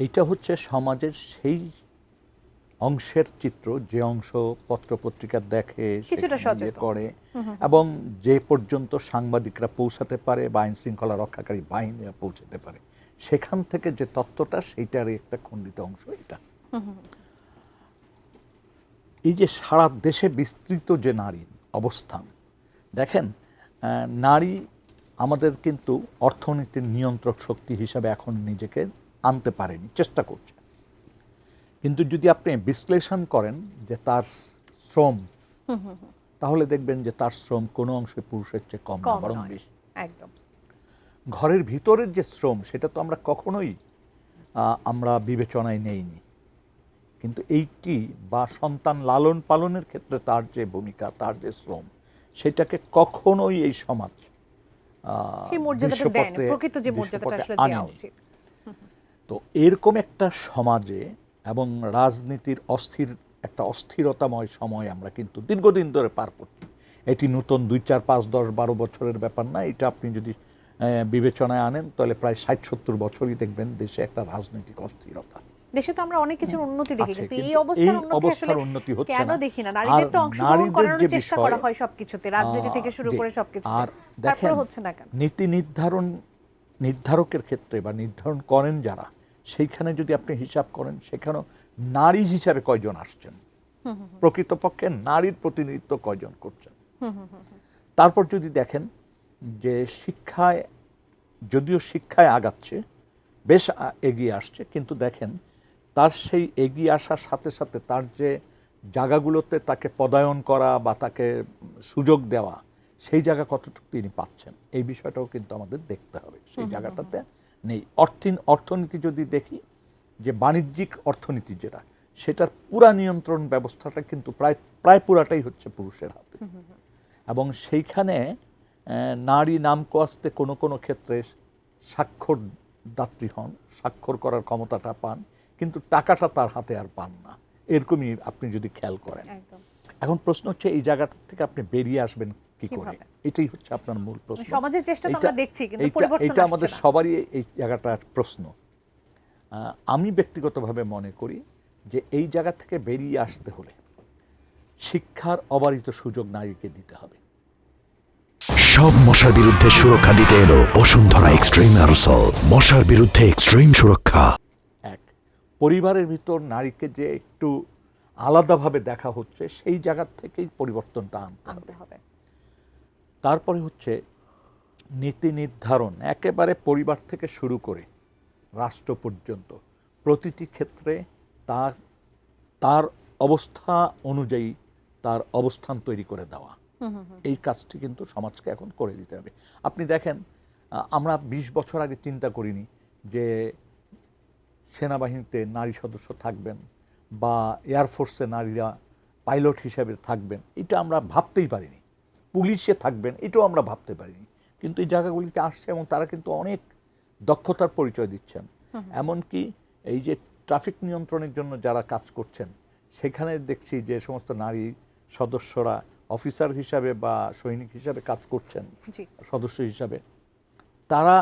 এইটা হচ্ছে সমাজের সেই অংশের চিত্র যে অংশ পত্রপত্রিকা দেখে, কিছুটা সেখানে ইয়ে সচেতন করে, এবং যে পর্যন্ত সাংবাদিকরা পৌঁছাতে পারে বা আইন শৃঙ্খলা রক্ষাকারী বাহিনীরা পৌঁছাতে পারে, সেখান থেকে যে তথ্যটা সেইটারই একটা খণ্ডিত অংশ এটা। এই যে সারা দেশে বিস্তৃত যে নারীর অবস্থান দেখেন, নারী আমাদের কিন্তু অর্থনীতির নিয়ন্ত্রক শক্তি হিসাবে এখন নিজেকে আনতে পারেনি, চেষ্টা করছে। কিন্তু যদি আপনি বিশ্লেষণ করেন যে তার শ্রম, তাহলে দেখবেন যে তার শ্রম কোনো অংশে পুরুষের চেয়ে কম না, বরং বেশি। একদম। ঘরের ভিতরের যে শ্রম সেটা তো আমরা কখনোই আমরা বিবেচনায় নেইনি, কিন্তু এইটি বা সন্তান লালন পালনের ক্ষেত্রে তার যে ভূমিকা, তার যে শ্রম, সেটাকে কখনোই এই সমাজ প্রকৃত যে মর্যাদাটা আসলে দেওয়া উচিত। তো এরকম একটা সমাজে এবং রাজনীতির একটা অস্থিরতাময় সময় আমরা কিন্তু দীর্ঘদিন ধরে পার করছি। এটি নতুন 2, 4, 5, 10, 12 বছরের ব্যাপার না। এটা আপনি যদি বিবেচনায় আনেন তাহলে প্রায় 60-70 বছরই দেখবেন দেশে একটা রাজনৈতিক অস্থিরতা। দেশে তো আমরা অনেক কিছুর উন্নতি দেখি, কিন্তু এই অবস্থার উন্নতি হচ্ছে কেন না। দেখি না? নারীদের তো অংশগ্রহণ করানোর চেষ্টা করা হয় সবকিছুতে, রাজনীতি থেকে শুরু করে সবকিছু, আর তারপরে দেখেন হচ্ছে না কেন? নীতি নির্ধারকের ক্ষেত্রে বা নির্ধারণ করেন যারা, সেইখানে যদি আপনি হিসাব করেন সেখানেও নারী হিসাবে কয়জন আসছেন, প্রকৃতপক্ষে নারীর প্রতিনিধিত্ব কয়জন করছেন। তারপর যদি দেখেন যে শিক্ষায়, যদিও শিক্ষায় আগাচ্ছে, বেশ এগিয়ে আসছে, কিন্তু দেখেন তার সেই এগিয়ে আসার সাথে সাথে তার যে জায়গাগুলোতে তাকে পদায়ন করা বা তাকে সুযোগ দেওয়া, সেই জায়গা কতটুকু তিনি পাচ্ছেন, এই বিষয়টাও কিন্তু আমাদের দেখতে হবে। সেই জায়গাটাতে নেই। অর্থনীতি যদি দেখি, যে বাণিজ্যিক অর্থনীতি যেটা, সেটার পুরা নিয়ন্ত্রণ ব্যবস্থাটা কিন্তু প্রায় পুরাটাই হচ্ছে পুরুষের হাতে, এবং সেইখানে নারী নামকো আসতে কোনো কোনো ক্ষেত্রে স্বাক্ষরদাত্রী হন, স্বাক্ষর করার ক্ষমতাটা পান, কিন্তু টাকাটা তার হাতে আর পান না। এরকমই আপনি যদি খেয়াল করেন। এখন প্রশ্ন হচ্ছে এই জায়গাটা থেকে আপনি বেরিয়ে আসবেন কি করে, এটাই হচ্ছে আপনার মূল প্রশ্ন। সমাজের চেষ্টা তো আমরা দেখছি, কিন্তু পরিবর্তন আসছে এটা না। আমাদের সবারই এই জায়গাটার প্রশ্ন। আমি ব্যক্তিগতভাবে মনে করি যে এই জায়গা থেকে বেরিয়ে আসতে হলে শিক্ষার অবারিত সুযোগ নারীকে দিতে হবে। সব মশার বিরুদ্ধে সুরক্ষা দিতে এলো বসুন্ধরা এক্সট্রিম অ্যারোসল, মশার বিরুদ্ধে এক্সট্রিম সুরক্ষা। পরিবারের ভিতর নারীকে যে একটু আলাদাভাবে দেখা হচ্ছে, সেই জায়গা থেকেই পরিবর্তনটা আনতে হবে। তারপরে হচ্ছে নীতি নির্ধারণ, একেবারে পরিবার থেকে শুরু করে রাষ্ট্র পর্যন্ত প্রতিটি ক্ষেত্রে তার অবস্থা অনুযায়ী তার অবস্থান তৈরি করে দেওয়া, এই কাজটি কিন্তু সমাজকে এখন করে দিতে হবে। আপনি দেখেন, আমরা 20 বছর আগে চিন্তা করিনি যে সেনাবাহিনীতে নারী সদস্য থাকবেন বা এয়ারফোর্সে নারীরা পাইলট হিসেবে থাকবেন, এটা আমরা ভাবতেই পারিনি। পুলিশে থাকবেন, এটাও আমরা ভাবতে পারিনি। কিন্তু এই জায়গাগুলিতে আসছে এবং তারা কিন্তু অনেক দক্ষতার পরিচয় দিচ্ছেন। এমনকি এই যে ট্রাফিক নিয়ন্ত্রণের জন্য যারা কাজ করছেন, সেখানে দেখছি যে সমস্ত নারী সদস্যরা অফিসার হিসাবে বা সৈনিক হিসাবে কাজ করছেন, সদস্য হিসাবে, তারা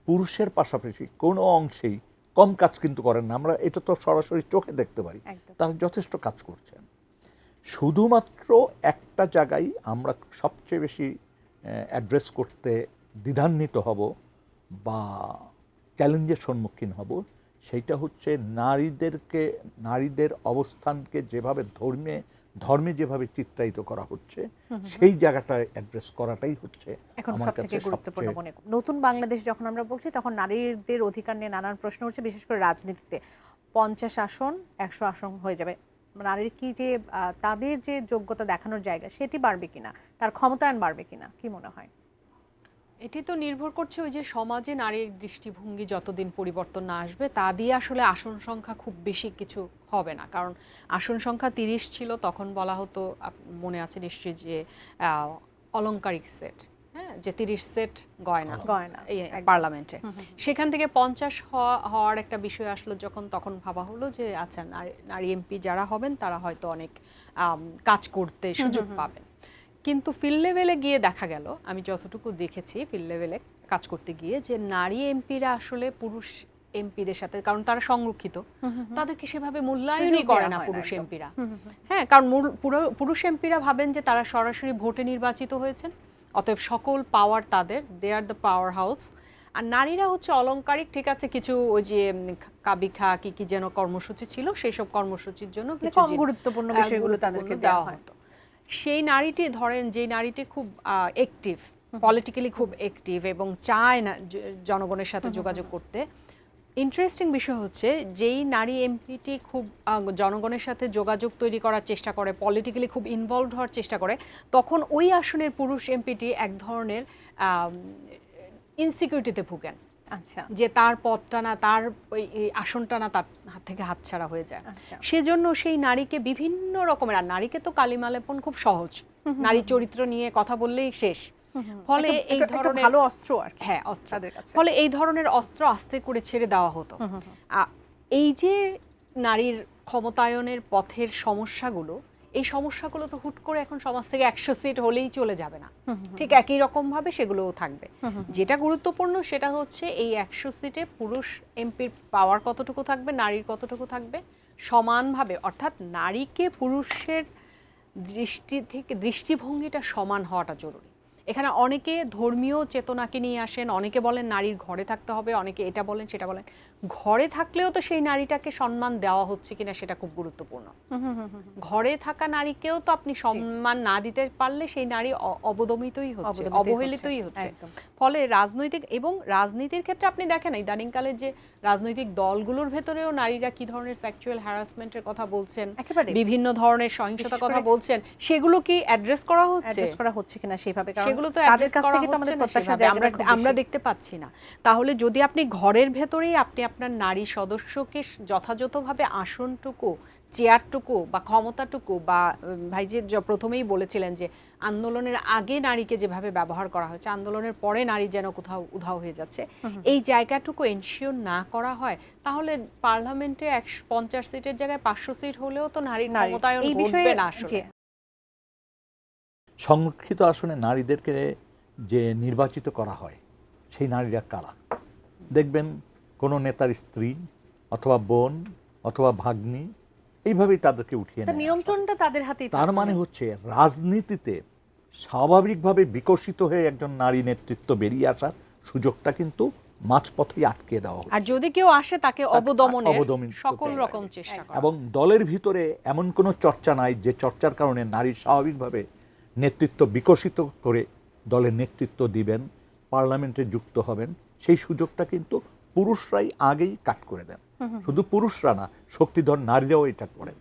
পুরুষের পাশাপাশি কোনো অংশেই কম কাজ কিন্তু করেন না। আমরা এটা তো সরাসরি চোখে দেখতে পারি, তারা যথেষ্ট কাজ করছেন। শুধুমাত্র একটা জায়গায় আমরা সবচেয়ে বেশি অ্যাড্রেস করতে দ্বিধান্বিত হব বা চ্যালেঞ্জের সম্মুখীন হব, সেইটা হচ্ছে নারীদের অবস্থানকে যেভাবে ধর্মে যেভাবে চিত্রায়িত করা হচ্ছে, সেই জায়গাটায় অ্যাড্রেস করাটাই হচ্ছে এখন সবথেকে গুরুত্বপূর্ণ মনে করি। নতুন বাংলাদেশ যখন আমরা বলছি, তখন নারীদের অধিকার নিয়ে নানান প্রশ্ন উঠছে, বিশেষ করে রাজনীতিতে। 50 আসন 100 আসন হয়ে যাবে, নারীর কি যে তাদের যে যোগ্যতা দেখানোর জায়গা, সেটি বাড়বে কিনা, তার ক্ষমতায়ন বাড়বে কিনা, কি মনে হয়? এটি তো নির্ভর করছে ওই যে সমাজে নারীর দৃষ্টিভঙ্গি যতদিন পরিবর্তন না আসবে, তা দিয়ে আসলে আসন সংখ্যা খুব বেশি কিছু হবে না। কারণ আসন সংখ্যা 30 ছিল, তখন বলা হতো, মনে আছে নিশ্চয়ই, যে অলংকারিক সেট, হ্যাঁ, যে 30 সেট গয়না এই পার্লামেন্টে, সেখান থেকে 50 হওয়ার একটা বিষয় আসলো যখন, তখন ভাবা হলো যে আচ্ছা, নারী এমপি যারা হবেন তারা হয়তো অনেক কাজ করতে সুযোগ পাবেন। কিন্তু ফিল্ড লেভেলে গিয়ে দেখা গেল, আমি যতটুকু দেখেছি ফিল্ড লেভেলে কাজ করতে গিয়ে, যে নারী এমপিরা আসলে পুরুষ এমপিদের সাথে, কারণ তারা সংরক্ষিত, তাদেরকে সেভাবে মূল্যায়নই সুযোগ করে দেয়া না হয় না পুরুষ একদম। এমপিরা। হ্যাঁ, কারণ পুরুষ এমপিরা ভাবেন যে তারা সরাসরি ভোটে নির্বাচিত হয়েছেন, অতএব সকল পাওয়ার তাদের, দে আর দ্য পাওয়ার হাউস। আর নারীরা হচ্ছে অলংকারিক, ঠিক আছে, কিছু ওই যে কাবিখা কি যেন কর্মসূচি ছিল, সেই সব কর্মসূচির জন্য কিছু কম গুরুত্বপূর্ণ বিষয়গুলো তাদেরকে দেওয়া হয়। হতো। সেই নারীটি ধরেন, যে নারীটি খুব অ্যাক্টিভ, পলিটিক্যালি খুব অ্যাক্টিভ এবং চায় না জনগণের সাথে যোগাযোগ করতে। ইন্টারেস্টিং বিষয় হচ্ছে, যেই নারী এমপিটি খুব জনগণের সাথে যোগাযোগ তৈরি করার চেষ্টা করে, পলিটিক্যালি খুব ইনভলভড হওয়ার চেষ্টা করে, তখন ওই আসনের পুরুষ এমপিটি এক ধরনের ইনসিকিউরিটিতে ভুগেন। আচ্ছা, যে তার পদটা না, তার ওই আসনটা না তার হাত থেকে হাতছাড়া হয়ে যায়। সেজন্য সেই নারীকে বিভিন্ন রকমের, আর নারীকে তো কালিমা লেপন খুব সহজ, নারী চরিত্র নিয়ে কথা বললেই শেষ। ফলে এই ধরনের ভালো অস্ত্র আর কি। হ্যাঁ, অস্ত্র তাদের কাছে। ফলে এই ধরনের অস্ত্র আস্তে করে ছেড়ে দেওয়া হতো। এই যে নারীর ক্ষমতায়নের পথের সমস্যাগুলো, এই সমস্যাগুলো তো হুট করে এখন সমাজ থেকে 100 সিট হলেই চলে যাবে না, ঠিক একই রকম ভাবে সেগুলোও থাকবে। যেটা গুরুত্বপূর্ণ সেটা হচ্ছে এই 100 সিটে পুরুষ এমপির পাওয়ার কতটুকু থাকবে, নারীর কতটুকু থাকবে সমানভাবে, অর্থাৎ নারীকে পুরুষের দৃষ্টিভঙ্গিটা সমান হওয়াটা জরুরি। এখানে অনেকে ধর্মীয় চেতনাকে নিয়ে আসেন, অনেকে বলেন নারীর ঘরে থাকতে হবে, অনেকে এটা বলেন সেটা বলেন। ঘরে থাকলেও তো সেই নারীটাকে সম্মান দেওয়া হচ্ছে কিনা সেটা খুব গুরুত্বপূর্ণ। ঘরে থাকা নারীকেও তো আপনি সম্মান না দিতে পারলে সেই নারী অবদমিতই হচ্ছে, অবহেলিতই হচ্ছে। ফলে রাজনীতির ক্ষেত্রে আপনি দেখেন ইদানিংকালের যে রাজনৈতিক দলগুলোর ভেতরেও নারীরা কি ধরনের সেক্সুয়াল হ্যারাসমেন্টের কথা বলছেন, বিভিন্ন ধরনের সহিংসতার কথা বলছেন, সেগুলো কি অ্যাড্রেস করা হচ্ছে কিনা সেভাবে, সেগুলো তো তাদের কাছ থেকে তো আমাদের প্রত্যাশা আমরা দেখতে পাচ্ছি না। তাহলে যদি আপনি ঘরের ভেতরেই আপনি আপনার নারী সদস্যকে যথাযথভাবে আসনটুকু, চেয়ারটুকু বা ক্ষমতাটুকু, বা ভাই যে প্রথমেই বলেছিলেন যে আন্দোলনের আগে নারীকে যেভাবে ব্যবহার করা হয়েছে, আন্দোলনের পরে নারী যেন কোথাও উধাও হয়ে যাচ্ছে, এই জায়গাটুকু এনশিওর না করা হয়, তাহলে পার্লামেন্টে 150 সিটের জায়গায় 500 সিট হলেও তো নারীর ক্ষমতায়ন ঘটবে না। আসলে সংরক্ষিত আসনে নারীদেরকে যে নির্বাচিত করা হয়, সেই নারীরা কারা? দেখবেন কোনো নেতার স্ত্রী অথবা বোন অথবা ভাগ্নি, এইভাবেই তাদেরকে উঠিয়ে নেয়। নিয়ন্ত্রণটা তাদের হাতেই। তার মানে হচ্ছে রাজনীতিতে স্বাভাবিকভাবে বিকশিত হয়ে একজন নারী নেতৃত্ব বেরিয়ে আসার সুযোগটা কিন্তু মাঝপথেই আটকে দেওয়া হয়। আর যদি কেউ আসে তাকে অবদমনের সকল রকম চেষ্টা করা। এবং দলের ভিতরে এমন কোনো চর্চা নাই যে চর্চার কারণে নারী স্বাভাবিকভাবে নেতৃত্ব বিকশিত করে দলের নেতৃত্ব দিবেন, পার্লামেন্টে যুক্ত হবেন, সেই সুযোগটা কিন্তু পুরুষরাই আগেই কাট করে দেন। শুধু পুরুষরা না, শক্তিধর নারীরাও এটা করেন।